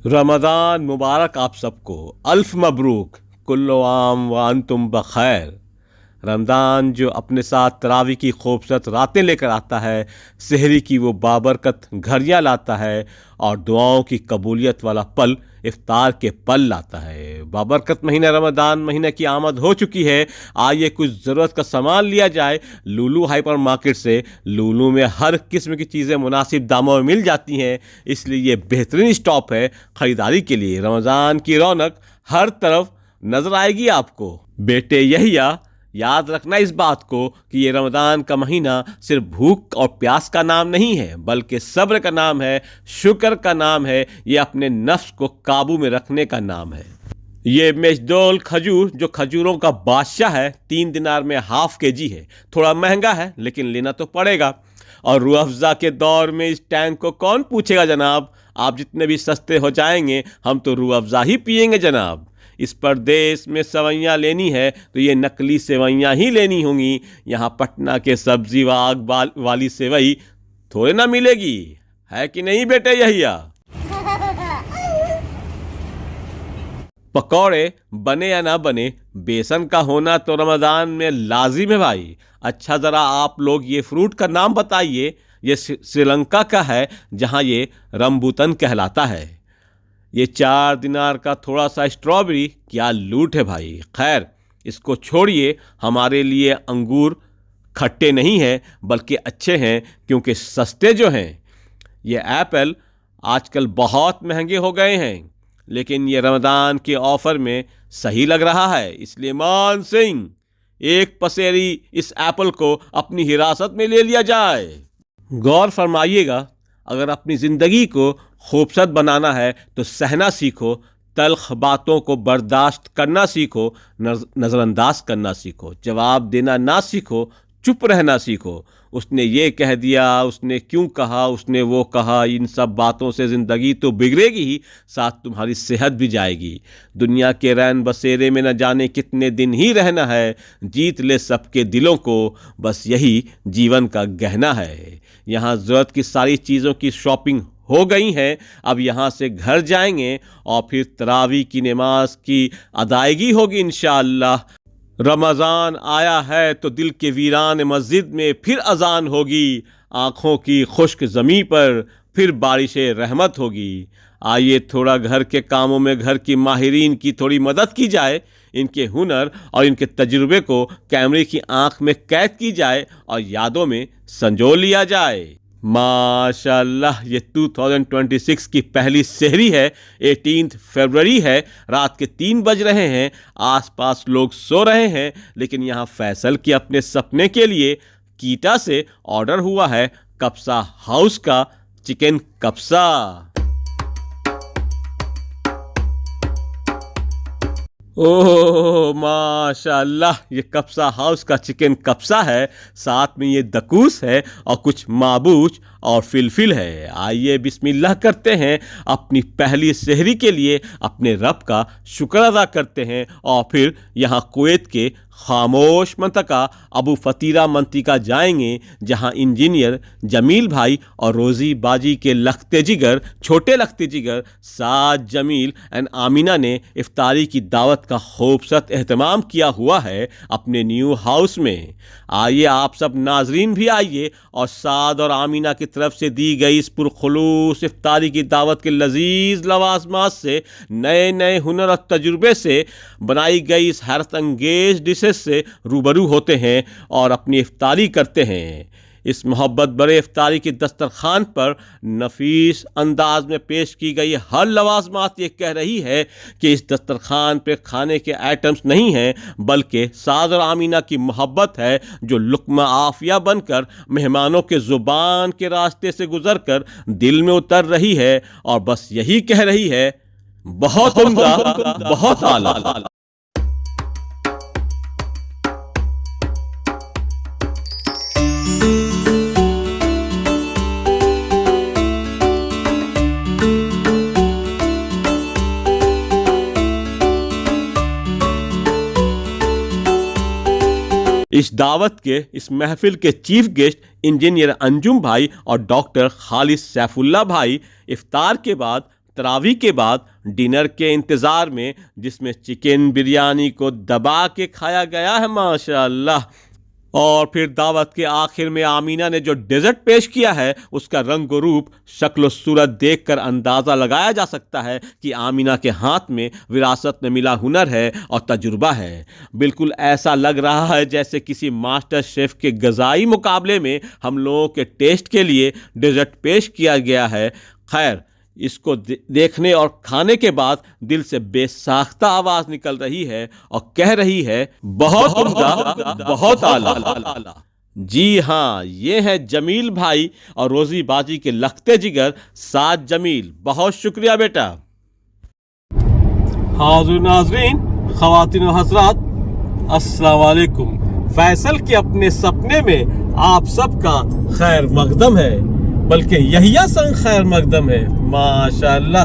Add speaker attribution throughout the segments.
Speaker 1: रमज़ान मुबारक आप सबको। अल्फ मबरूक, कुल्लो आम व अंतुम बखैर। रमज़ान जो अपने साथ तरावी की खूबसूरत रातें लेकर आता है, सहरी की वो बाबरकत घड़ियाँ लाता है और दुआओं की कबूलियत वाला पल इफ्तार के पल लाता है। बाबरकत महीना रमज़ान महीने की आमद हो चुकी है। आइए कुछ ज़रूरत का सामान लिया जाए लूलू हाइपर मार्केट से। लूलू में हर किस्म की चीज़ें मुनासिब दामों में मिल जाती हैं, इसलिए ये बेहतरीन स्टॉप है ख़रीदारी के लिए। रमज़ान की रौनक हर तरफ नज़र आएगी आपको। बेटे यहिया, याद रखना इस बात को कि ये रमज़ान का महीना सिर्फ भूख और प्यास का नाम नहीं है, बल्कि सब्र का नाम है, शुक्र का नाम है, ये अपने नफ्स को काबू में रखने का नाम है। ये मेजदोल खजूर जो खजूरों का बादशाह है, 3 दिनार में हाफ केजी है। थोड़ा महंगा है लेकिन लेना तो पड़ेगा। और रूह अफ़ज़ा के दौर में इस टैंक को कौन पूछेगा जनाब। आप जितने भी सस्ते हो जाएंगे हम तो रूह अफ़ज़ा ही पिएंगे जनाब। इस परदेश में सेवइयाँ लेनी है तो ये नकली सेवइयाँ ही लेनी होंगी। यहाँ पटना के सब्जी बाग वाली सेवई थोड़े ना मिलेगी, है कि नहीं बेटे यहिया। पकौड़े बने या ना बने, बेसन का होना तो रमज़ान में लाजिम है भाई। अच्छा ज़रा आप लोग ये फ्रूट का नाम बताइए। ये श्रीलंका का है जहाँ ये रंबूतन कहलाता है। ये 4 दिनार का थोड़ा सा स्ट्रॉबेरी, क्या लूट है भाई। खैर इसको छोड़िए, हमारे लिए अंगूर खट्टे नहीं हैं बल्कि अच्छे हैं, क्योंकि सस्ते जो हैं। ये एप्पल आजकल बहुत महंगे हो गए हैं, लेकिन ये रमज़ान के ऑफ़र में सही लग रहा है, इसलिए मान सिंह एक पसेरी इस एप्पल को अपनी हिरासत में ले लिया जाए। गौर फरमाइएगा, अगर अपनी ज़िंदगी को खूबसूरत बनाना है तो सहना सीखो, तल्ख बातों को बर्दाश्त करना सीखो, नज़रअंदाज करना सीखो, जवाब देना ना सीखो, चुप रहना सीखो। उसने ये कह दिया, उसने क्यों कहा, उसने वो कहा, इन सब बातों से ज़िंदगी तो बिगड़ेगी ही, साथ तुम्हारी सेहत भी जाएगी। दुनिया के रैन बसेरे में न जाने कितने दिन ही रहना है, जीत ले सबके दिलों को, बस यही जीवन का गहना है। यहाँ ज़रूरत की सारी चीज़ों की शॉपिंग हो गई हैं। अब यहाँ से घर जाएंगे और फिर तरावी की नमाज की अदायगी होगी इंशाअल्लाह। रमज़ान आया है तो दिल के वीरान मस्जिद में फिर अजान होगी, आँखों की खुश्क ज़मीं पर फिर बारिश रहमत होगी। आइए थोड़ा घर के कामों में घर की माहिरीन की थोड़ी मदद की जाए, इनके हुनर और इनके तजुर्बे को कैमरे की आंख में कैद की जाए और यादों में संजो लिया जाए। माशाल्लाह, ये 2026 की पहली सहरी है, 18 फरवरी है, रात के 3 बज रहे हैं। आसपास लोग सो रहे हैं, लेकिन यहाँ फैसल के अपने सपने के लिए कीटा से ऑर्डर हुआ है कब्सा हाउस का चिकन कब्सा। ओह माशाल्लाह, ये कब्सा हाउस का चिकन कब्सा है, साथ में ये दकूस है और कुछ माबूच और फिलफिल है। आइए बिस्मिल्लाह करते हैं, अपनी पहली सहरी के लिए अपने रब का शुक्र अदा करते हैं और फिर यहाँ कुवैत के खामोश मंतका अबू फतीरा मंतिका जाएंगे, जहाँ इंजीनियर जमील भाई और रोज़ी बाजी के लखते जिगर, छोटे लखते जिगर साद जमील एंड आमीना ने इफ्तारी की दावत का खूबसूरत एहतमाम किया हुआ है अपने न्यू हाउस में। आइए आप सब नाजरीन भी आइए और साद और आमीना की तरफ से दी गई इस पुरखुलूस इफ्तारी की दावत के लजीज लवाजमात से, नए नए हुनर और तजुर्बे से बनाई गई इस हैरत अंगेज डिशेज से रूबरू होते हैं और अपनी इफ्तारी करते हैं। इस मोहब्बत बड़े इफ्तारी की दस्तरखान पर नफीस अंदाज में पेश की गई हर लवाजमात ये कह रही है कि इस दस्तरखान पे खाने के आइटम्स नहीं हैं, बल्कि साद और आमीना की मोहब्बत है, जो लुक्मा आफिया बनकर मेहमानों के ज़ुबान के रास्ते से गुजरकर दिल में उतर रही है और बस यही कह रही है, बहुत उम्दा, बहुत आला। इस दावत के, इस महफिल के चीफ गेस्ट इंजीनियर अंजुम भाई और डॉक्टर खालिद सैफुल्ला भाई इफ्तार के बाद तरावी के बाद डिनर के इंतज़ार में, जिसमें चिकन बिरयानी को दबा के खाया गया है माशाअल्लाह। और फिर दावत के आखिर में आमीना ने जो डेजर्ट पेश किया है, उसका रंग और रूप, शक्ल और सूरत देखकर अंदाज़ा लगाया जा सकता है कि आमीना के हाथ में विरासत में मिला हुनर है और तजुर्बा है। बिल्कुल ऐसा लग रहा है जैसे किसी मास्टर शेफ़ के ग़िज़ाई मुकाबले में हम लोगों के टेस्ट के लिए डेजर्ट पेश किया गया है। खैर, इसको देखने और खाने के बाद दिल से बेसाख्ता आवाज निकल रही है और कह रही है, बहुत उम्दा, बहुत आला। जी हाँ, ये है जमील भाई और रोजी बाजी के लखते जिगर साद जमील। बहुत शुक्रिया बेटा। हाज़िर नाज़रीन, ख़वातीन व हज़रात, अस्सलाम वालेकुम। फैसल के अपने सपने में आप सबका खैर मकदम है, बल्कि यहिया संग खैर मकदम है माशाअल्लाह।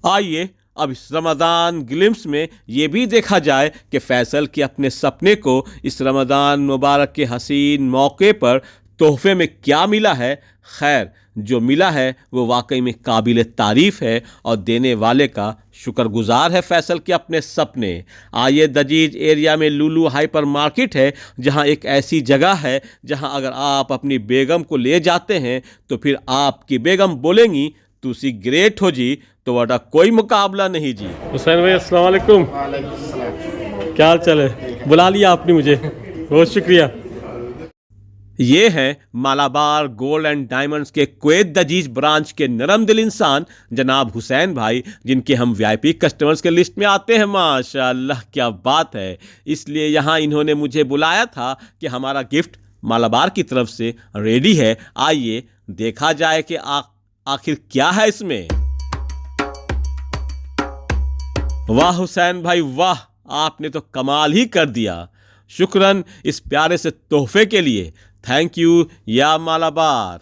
Speaker 1: आइए अब इस रमज़ान ग्लिम्स में ये भी देखा जाए कि फैसल के अपने सपने को इस रमज़ान मुबारक के हसीन मौके पर तोहफे में क्या मिला है। खैर, जो मिला है वो वाकई में काबिल तारीफ़ है और देने वाले का शुक्रगुजार है फैसल के अपने सपने। आइए, दजीज एरिया में लुलु हाइपर मार्केट है, जहां एक ऐसी जगह है जहां अगर आप अपनी बेगम को ले जाते हैं तो फिर आपकी बेगम बोलेंगी, तुसी ग्रेट हो जी, तो वाला कोई मुकाबला नहीं जी। हुसैन भाई, अस्सलाम वालेकुम। क्या हाल चाल है? बुला लिया आपने मुझे, बहुत शुक्रिया। ये हैं मालाबार गोल्ड एंड डायमंड्स के कुवैत दजीज ब्रांच के नरम दिल इंसान जनाब हुसैन भाई, जिनके हम वीआईपी कस्टमर्स के लिस्ट में आते हैं। माशाअल्लाह, क्या बात है। इसलिए यहाँ इन्होंने मुझे बुलाया था कि हमारा गिफ्ट मालाबार की तरफ से रेडी है। आइए देखा जाए कि आखिर क्या है इसमें। वाह हुसैन भाई वाह, आपने तो कमाल ही कर दिया। शुक्रन इस प्यारे से तोहफे के लिए। थैंक यू या मालाबार।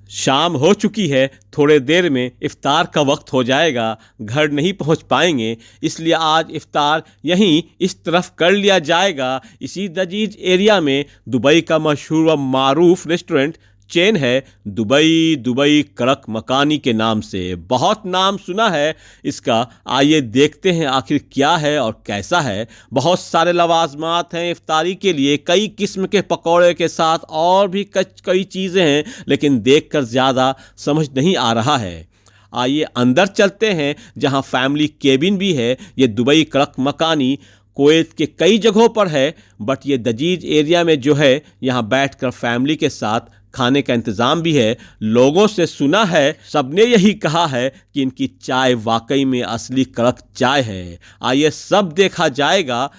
Speaker 1: शाम हो चुकी है, थोड़े देर में इफ्तार का वक्त हो जाएगा, घर नहीं पहुंच पाएंगे, इसलिए आज इफ्तार यहीं इस तरफ कर लिया जाएगा। इसी दजीज एरिया में दुबई का मशहूर व मारूफ रेस्टोरेंट चेन है, दुबई कड़क मकानी के नाम से। बहुत नाम सुना है इसका। आइए देखते हैं आखिर क्या है और कैसा है। बहुत सारे लवाजमात हैं इफ्तारी के लिए, कई किस्म के पकौड़े के साथ और भी कई चीज़ें हैं, लेकिन देखकर ज़्यादा समझ नहीं आ रहा है। आइए अंदर चलते हैं, जहां फैमिली केबिन भी है। ये दुबई कड़क मकानी कुवैत के कई जगहों पर है, बट ये दजीज एरिया में जो है, यहाँ बैठकर फैमिली के साथ खाने का इंतज़ाम भी है। लोगों से सुना है, सबने यही कहा है कि इनकी चाय वाकई में असली कड़क चाय है। आइए सब देखा जाएगा।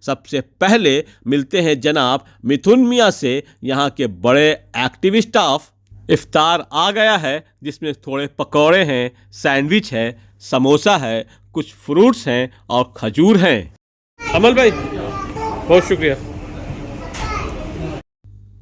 Speaker 1: सबसे पहले मिलते हैं जनाब मिथुन मियाँ से, यहाँ के बड़े एक्टिव स्टाफ। इफ्तार आ गया है, जिसमें थोड़े पकौड़े हैं, सैंडविच है, समोसा है, कुछ फ्रूट्स हैं और खजूर हैं। अमल भाई, बहुत शुक्रिया।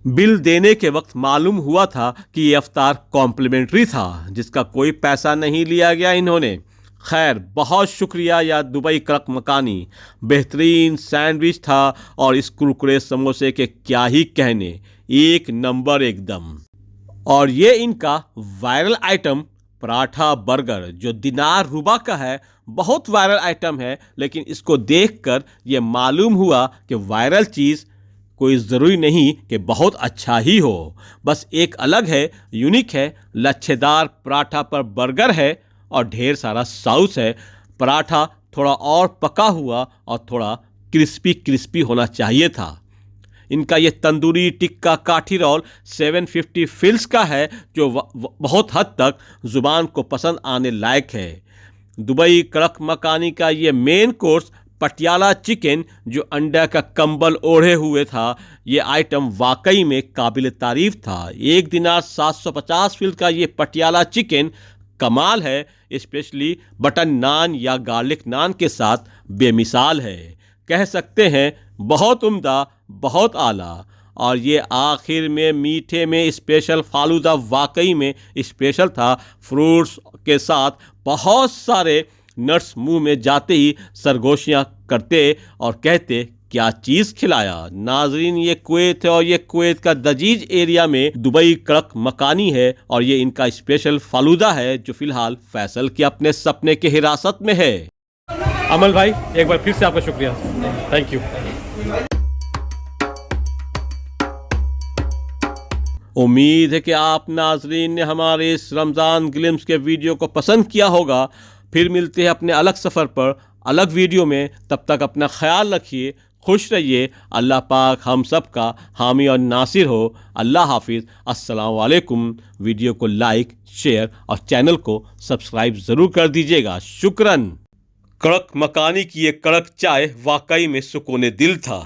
Speaker 1: बिल देने के वक्त मालूम हुआ था कि ये इफ्तार कॉम्प्लीमेंट्री था, जिसका कोई पैसा नहीं लिया गया इन्होंने। खैर, बहुत शुक्रिया या दुबई कड़क मकानी। बेहतरीन सैंडविच था और इस कुरकुरे समोसे के क्या ही कहने, एक नंबर एकदम। और ये इनका वायरल आइटम पराठा बर्गर, जो दिनार रुबा का है, बहुत वायरल आइटम है। लेकिन इसको देखकर ये मालूम हुआ कि वायरल चीज़ कोई ज़रूरी नहीं कि बहुत अच्छा ही हो, बस एक अलग है, यूनिक है। लच्छेदार पराठा पर बर्गर है और ढेर सारा सॉस है। पराठा थोड़ा और पका हुआ और थोड़ा क्रिस्पी होना चाहिए था। इनका ये तंदूरी टिक्का काठी रोल 750 फिल्स का है, जो बहुत हद तक ज़ुबान को पसंद आने लायक है। दुबई कड़क मकानी का ये मेन कोर्स पटियाला चिकन, जो अंडा का कंबल ओढ़े हुए था, ये आइटम वाकई में काबिल तारीफ़ था। एक दिनार 750 फिल्स का ये पटियाला चिकन कमाल है, स्पेशली बटन नान या गार्लिक नान के साथ बेमिसाल है। कह सकते हैं बहुत उम्दा, बहुत आला। और ये आखिर में मीठे में स्पेशल फालूदा वाकई में स्पेशल था। फ्रूट्स के साथ बहुत सारे नट्स मुंह में जाते ही सरगोशियाँ करते और कहते क्या चीज़ खिलाया। नाजरीन, ये कुवैत है और ये कुवैत का दजीज एरिया में दुबई कड़क मकानी है और ये इनका स्पेशल फालूदा है जो फिलहाल फैसल के अपने सपने के हिरासत में है।
Speaker 2: अमल भाई, एक बार फिर से आपका शुक्रिया, थैंक यू।
Speaker 1: उम्मीद है कि आप नाजरीन ने हमारे इस रमज़ान ग्लिम्स के वीडियो को पसंद किया होगा। फिर मिलते हैं अपने अलग सफ़र पर अलग वीडियो में। तब तक अपना ख्याल रखिए, खुश रहिए। अल्लाह पाक हम सब का हामी और नासिर हो। अल्लाह हाफिज़, अस्सलाम वालेकुम। वीडियो को लाइक, शेयर और चैनल को सब्सक्राइब ज़रूर कर दीजिएगा। शुक्रन। कड़क मकानी की ये कड़क चाय वाकई में सुकून दिल था।